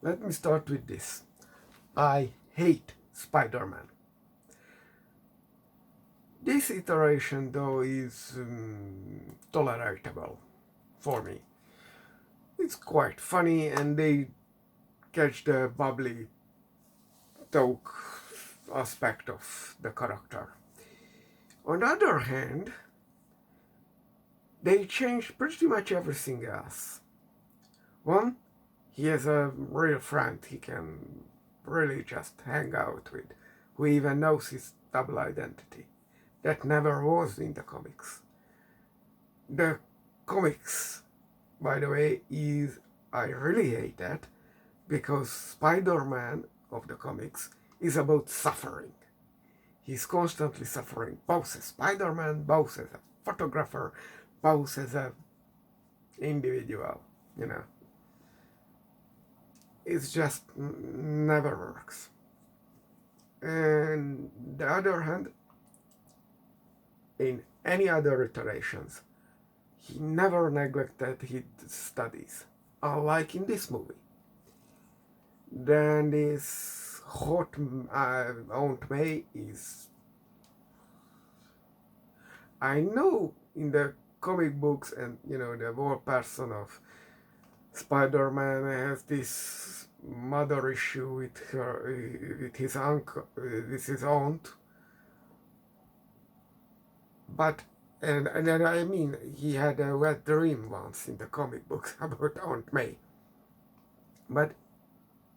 Let me start with this. I hate Spider-Man. This iteration, though, is tolerable for me. It's quite funny, and they catch the bubbly talk aspect of the character. On the other hand, they changed pretty much everything else. One, he has a real friend he can really just hang out with, who even knows his double identity. That never was in the comics. The comics, by the way, is I really hate that because Spider-Man of the comics is about suffering. He's constantly suffering, both as Spider-Man, both as a photographer, both as a individual, you know. It just never works. And the other hand, in any other iterations, he never neglected his studies, unlike in this movie. Then this hot Aunt May is... I know in the comic books and, the whole person of Spider-Man has this mother issue with his uncle, with his aunt. But, and I mean, he had a wet dream once in the comic books about Aunt May. But,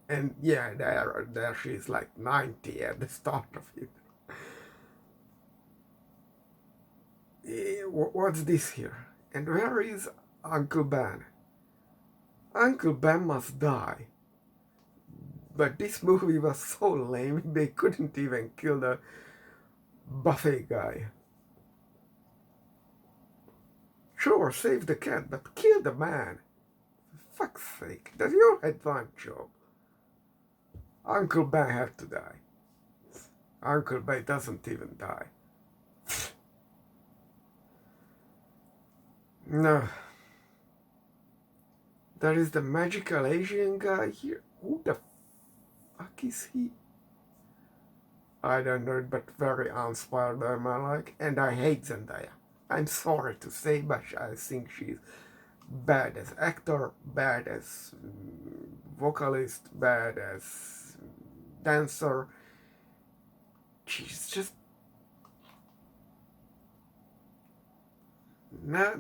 and yeah, there she's like 90 at the start of it. What's this here? And where is Uncle Ben? Uncle Ben must die. But this movie was so lame, they couldn't even kill the buffet guy. Sure, save the cat, but kill the man. For fuck's sake, that you had one job. Uncle Ben had to die. Uncle Ben doesn't even die. No. There is the magical Asian guy here. Who the fuck is he? I don't know, but very un-Spider-Man-like. And I hate Zendaya. I'm sorry to say, but I think she's bad as actor, bad as vocalist, bad as dancer. She's just... No.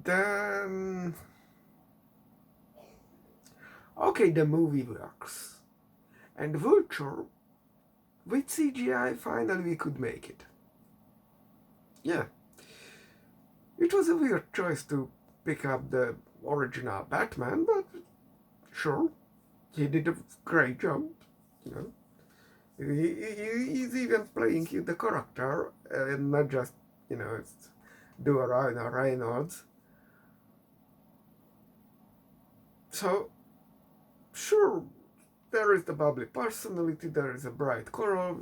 Then... Okay, the movie works. And Vulture, with CGI, finally we could make it. Yeah. It was a weird choice to pick up the original Batman, but sure, he did a great job, He's even playing the character, and not just, do a Ryan Reynolds. So, sure, there is the bubbly personality, there is a bright color.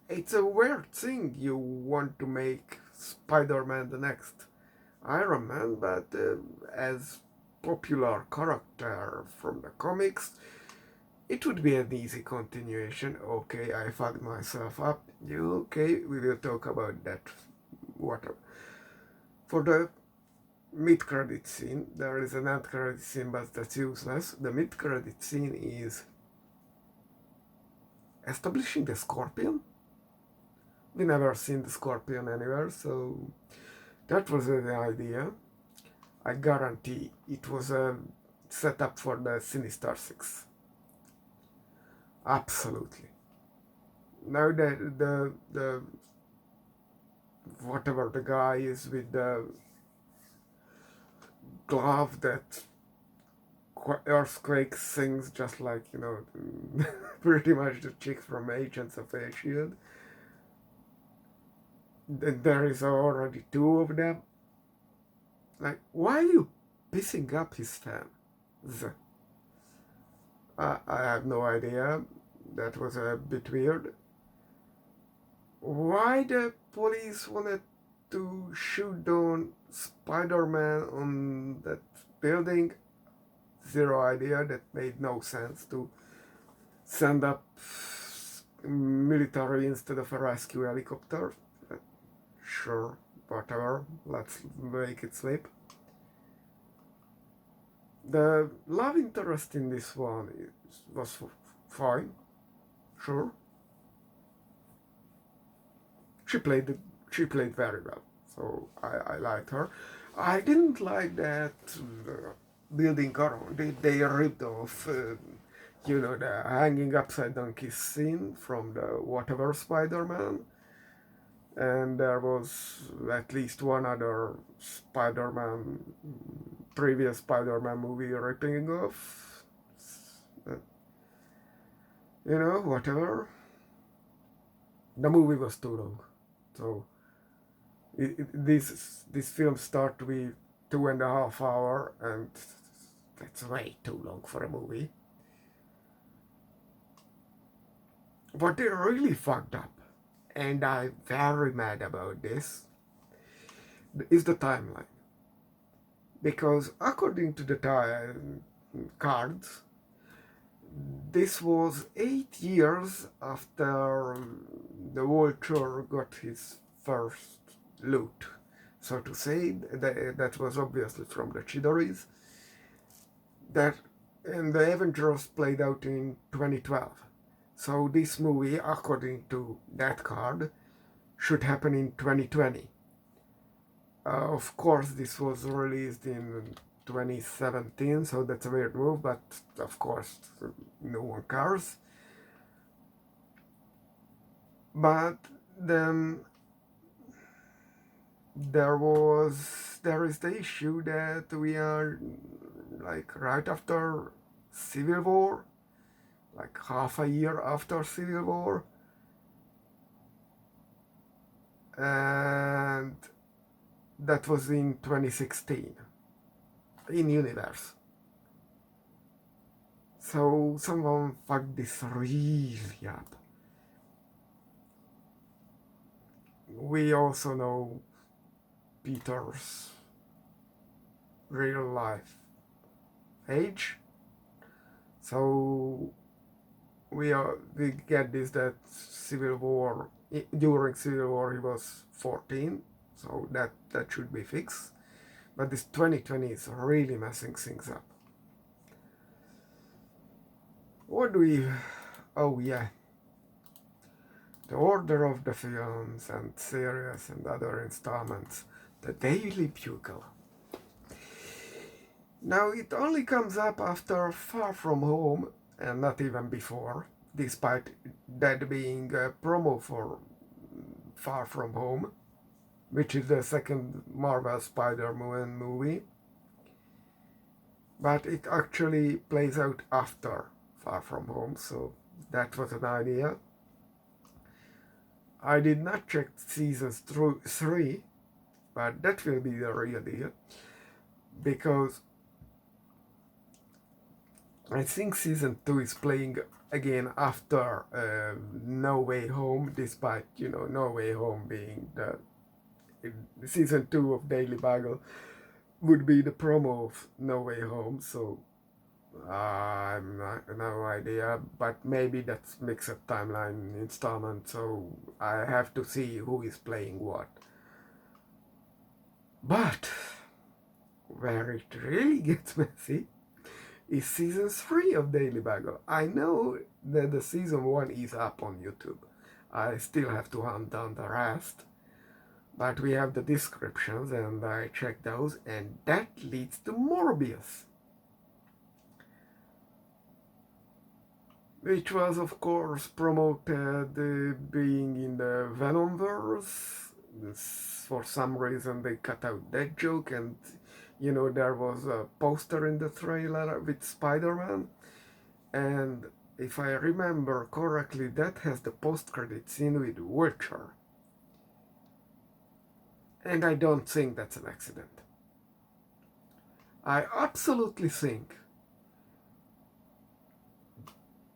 It's a weird thing you want to make Spider-Man the next Iron Man, but as popular character from the comics, it would be an easy continuation. Okay, I fucked myself up. Okay, we will talk about that. Whatever. For the mid-credit scene, there is an end-credit scene, but that's useless. The mid-credit scene is establishing the Scorpion. We never seen the Scorpion anywhere, so that was the idea. I guarantee it was a setup for the Sinister Six. Absolutely. Now the whatever the guy is with the glove that earthquake sings, just like, pretty much the chick from Agents of S.H.I.E.L.D. There is already two of them. Like, why are you pissing up his fans? I have no idea. That was a bit weird. Why the police wanted to shoot down Spider-Man on that building. Zero idea. That made no sense to send up military instead of a rescue helicopter. Sure, whatever. Let's make it slip. The love interest in this one was fine. Sure. She played very well, so I liked her. I didn't like that building around. They ripped off, the hanging upside down kiss scene from the whatever Spider-Man, and there was at least one other Spider-Man, previous Spider-Man movie ripping off. Whatever. The movie was too long, so this film started with 2.5 hours, and that's way too long for a movie. What they really fucked up, and I'm very mad about this, is the timeline. Because according to the cards, this was 8 years after the Vulture got his first loot, so to say. That was obviously from the Chidoris. And the Avengers played out in 2012. So this movie, according to that card, should happen in 2020. Of course, this was released in 2017, so that's a weird move, but of course, no one cares. But then there is the issue that we are like right after Civil War, like half a year after Civil War, and that was in 2016 in universe. So someone fucked this really up. We also know Peter's real life age, so we get this that during Civil War he was 14, so that should be fixed. But this 2020 is really messing things up. Oh yeah, the order of the films and series and other installments, the Daily Bugle. Now it only comes up after Far From Home, and not even before, despite that being a promo for Far From Home, which is the second Marvel Spider-Man movie. But it actually plays out after Far From Home, so that was an idea. I did not check seasons 3, but that will be the real deal, because I think season 2 is playing again after No Way Home, despite, No Way Home being the season 2 of Daily Bugle would be the promo of No Way Home, so I'm not, no idea, but maybe that's mixed timeline installment, so I have to see who is playing what. But where it really gets messy is season 3 of Daily Bugle. I know that the season 1 is up on YouTube. I still have to hunt down the rest, but we have the descriptions and I checked those, and that leads to Morbius, which was of course promoted being in the Venomverse. For some reason they cut out that joke, and there was a poster in the trailer with Spider-Man, and if I remember correctly, that has the post-credit scene with Vulture. And I don't think that's an accident. I absolutely think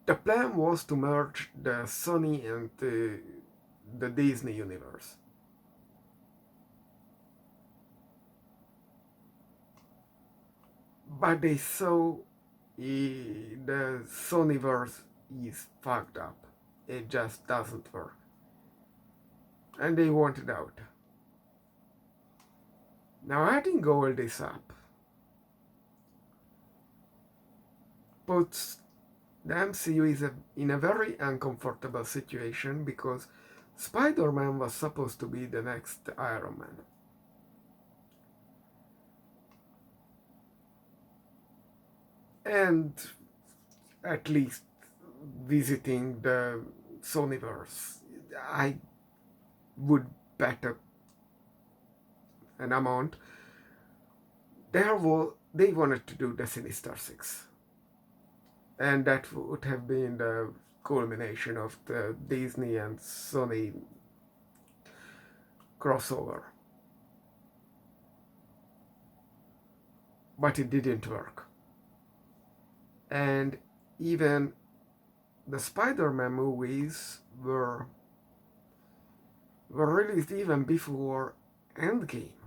the plan was to merge the Sony and the Disney universe. but they saw the Sonyverse is fucked up. It just doesn't work. And they wanted out. Now adding all this up puts the MCU is in a very uncomfortable situation because Spider-Man was supposed to be the next Iron Man. And at least visiting the Sonyverse, I would bet an amount. They wanted to do the Sinister Six. And that would have been the culmination of the Disney and Sony crossover. But it didn't work. And even the Spider-Man movies were released even before Endgame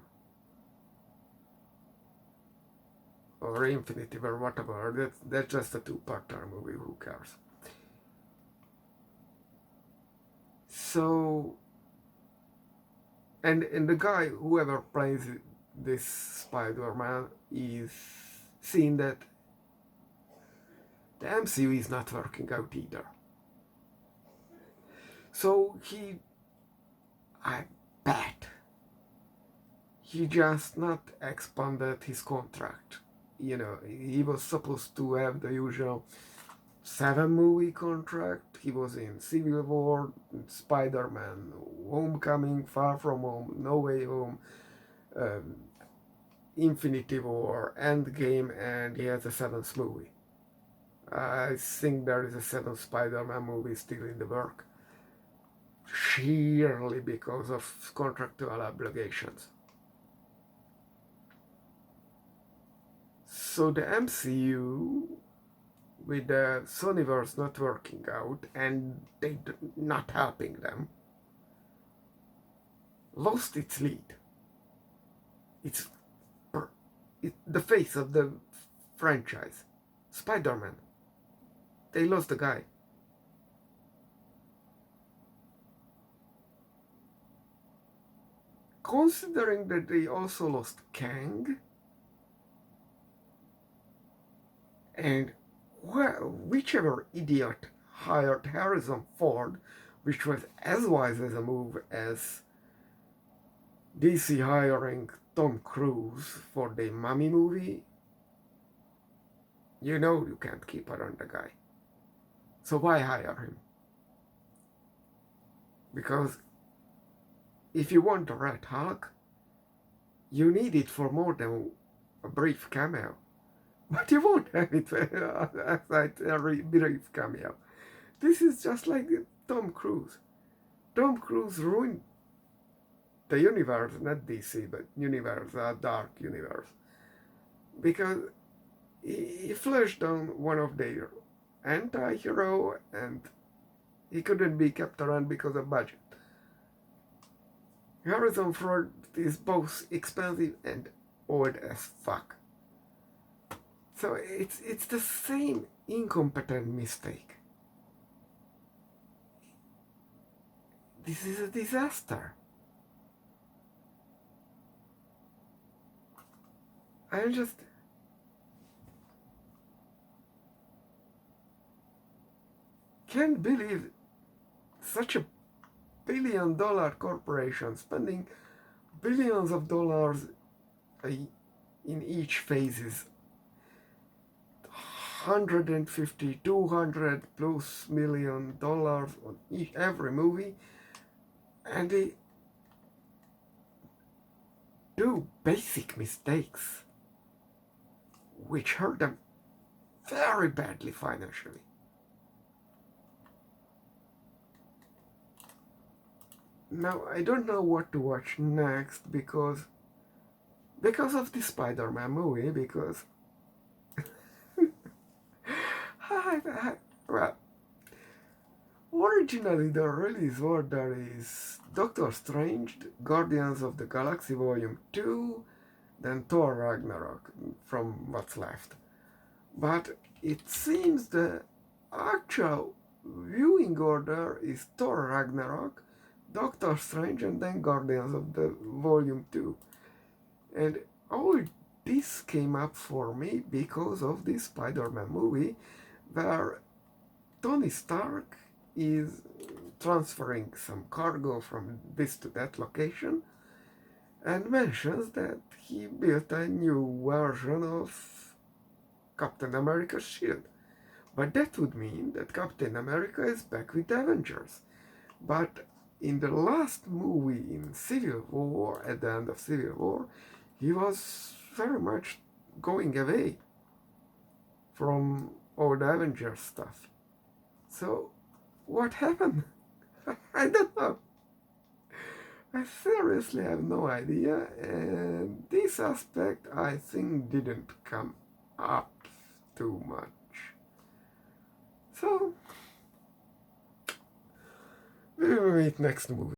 or Infinity or whatever. That's just a two-parter movie, who cares? So, and the guy, whoever plays this Spider-Man, is seeing that the MCU is not working out either. So I bet, he just not expanded his contract. You know, he was supposed to have the usual 7-movie contract. He was in Civil War, Spider-Man, Homecoming, Far From Home, No Way Home, Infinity War, Endgame, and he has a 7th movie. I think there is a 7th Spider-Man movie still in the work, sheerly because of contractual obligations. So the MCU, with the Sonyverse not working out and they not helping them, lost its lead. It's the face of the franchise, Spider-Man. They lost the guy. Considering that they also lost Kang, and whichever idiot hired Harrison Ford, which was as wise as a move as DC hiring Tom Cruise for the Mummy movie, you know you can't keep around the guy. So why hire him? Because if you want the Red Hulk, you need it for more than a brief cameo. But you won't have it as a brief cameo. This is just like Tom Cruise. Tom Cruise ruined the universe, not DC, but universe, a dark universe. Because he flushed down one of their anti-hero and he couldn't be kept around because of budget. Harrison Ford is both expensive and old as fuck. So it's the same incompetent mistake. This is a disaster. I just can't believe such a billion-dollar corporation spending billions of dollars in each phases, 150, 200 plus $1 million on every movie, and they do basic mistakes which hurt them very badly financially. Now I don't know what to watch next because of the Spider-Man movie, because well, originally the release order is Doctor Strange, Guardians of the Galaxy Volume 2, than Thor Ragnarok from what's left. But it seems the actual viewing order is Thor Ragnarok, Doctor Strange, and then Guardians of the Volume 2. And all this came up for me because of this Spider-Man movie where Tony Stark is transferring some cargo from this to that location and mentions that he built a new version of Captain America's shield. But that would mean that Captain America is back with the Avengers. But in the last movie in Civil War, at the end of Civil War, he was very much going away from all the Avengers stuff. So, what happened? I don't know. I seriously have no idea, and this aspect I think didn't come up too much. So, we will meet next movie.